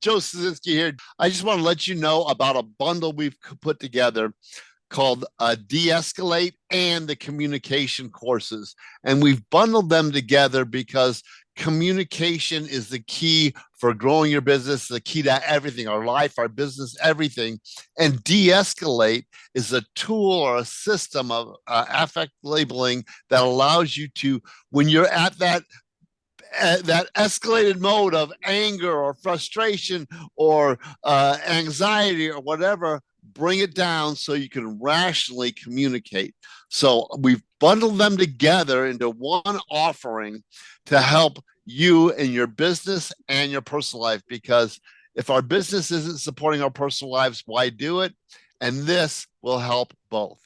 Joe Szynski here. I just want to let you know about a bundle we've put together called De-escalate and the communication courses. And we've bundled them together because communication is the key for growing your business, the key to everything, our life, our business, everything. And de-escalate is a tool or a system of affect labeling that allows you to, when you're at that escalated mode of anger or frustration or anxiety or whatever, bring it down so you can rationally communicate. So we've bundled them together into one offering to help you in your business and your personal life, because if our business isn't supporting our personal lives, why do it? And this will help both.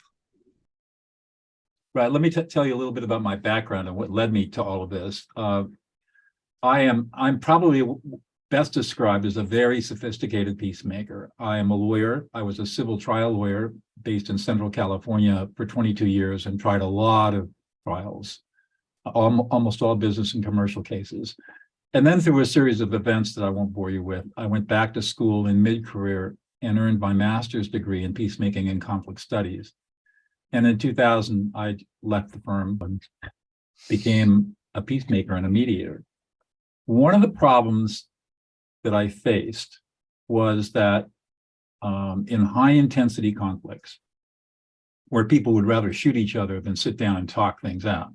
Right. Let me tell you a little bit about my background and what led me to all of this. I'm probably best described as a very sophisticated peacemaker. I am a lawyer. I was a civil trial lawyer based in Central California for 22 years and tried a lot of trials, almost all business and commercial cases. And then through a series of events that I won't bore you with, I went back to school in mid-career and earned my master's degree in peacemaking and conflict studies. And in 2000, I left the firm and became a peacemaker and a mediator. One of the problems that I faced was that in high intensity conflicts, where people would rather shoot each other than sit down and talk things out,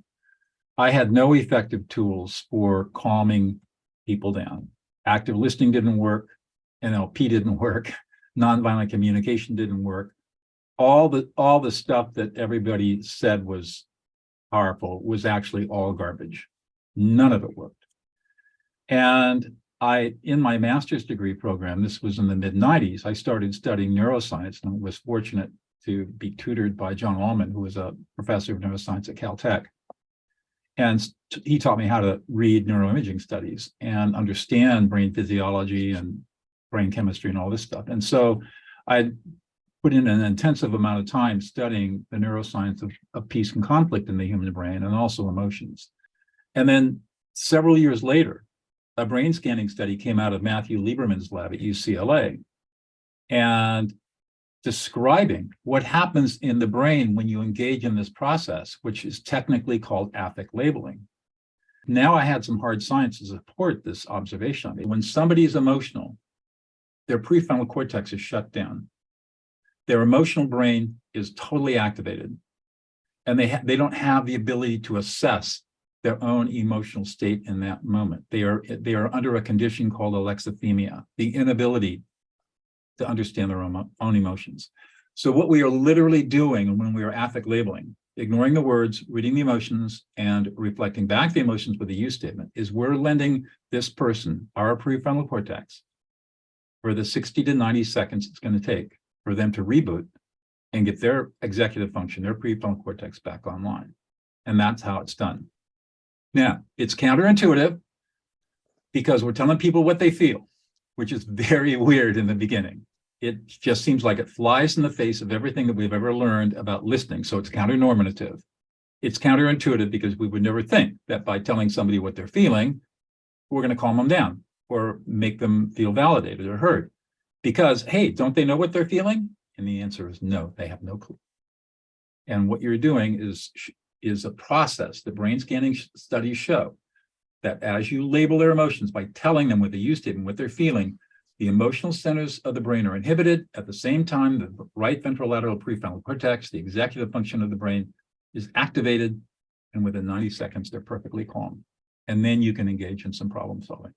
I had no effective tools for calming people down. Active listening didn't work, NLP didn't work, nonviolent communication didn't work. All the stuff that everybody said was powerful was actually all garbage. None of it worked. And in my master's degree program, this was in the mid-90s, I started studying neuroscience and was fortunate to be tutored by John Allman, who was a professor of neuroscience at Caltech. And he taught me how to read neuroimaging studies and understand brain physiology and brain chemistry and all this stuff. And so I put in an intensive amount of time studying the neuroscience of peace and conflict in the human brain and also emotions. And then several years later, a brain scanning study came out of Matthew Lieberman's lab at UCLA and describing what happens in the brain when you engage in this process, which is technically called affect labeling. Now I had some hard science to support this observation. When somebody is emotional, their prefrontal cortex is shut down. Their emotional brain is totally activated, and they don't have the ability to assess their own emotional state in that moment. They are under a condition called alexithymia, the inability to understand their own emotions. So what we are literally doing when we are affect labeling, ignoring the words, reading the emotions, and reflecting back the emotions with a you statement, is we're lending this person our prefrontal cortex for the 60 to 90 seconds it's going to take for them to reboot and get their executive function, their prefrontal cortex back online. And that's how it's done. Now, it's counterintuitive because we're telling people what they feel, which is very weird in the beginning. It just seems like it flies in the face of everything that we've ever learned about listening. So it's counter-normative. It's counterintuitive because we would never think that by telling somebody what they're feeling, we're going to calm them down or make them feel validated or heard. Because, hey, don't they know what they're feeling? And the answer is no, they have no clue. And what you're doing is a process that brain scanning studies show that as you label their emotions by telling them with a you statement what they're feeling, the emotional centers of the brain are inhibited. At the same time, the right ventrolateral prefrontal cortex, the executive function of the brain, is activated, and within 90 seconds, they're perfectly calm. And then you can engage in some problem solving.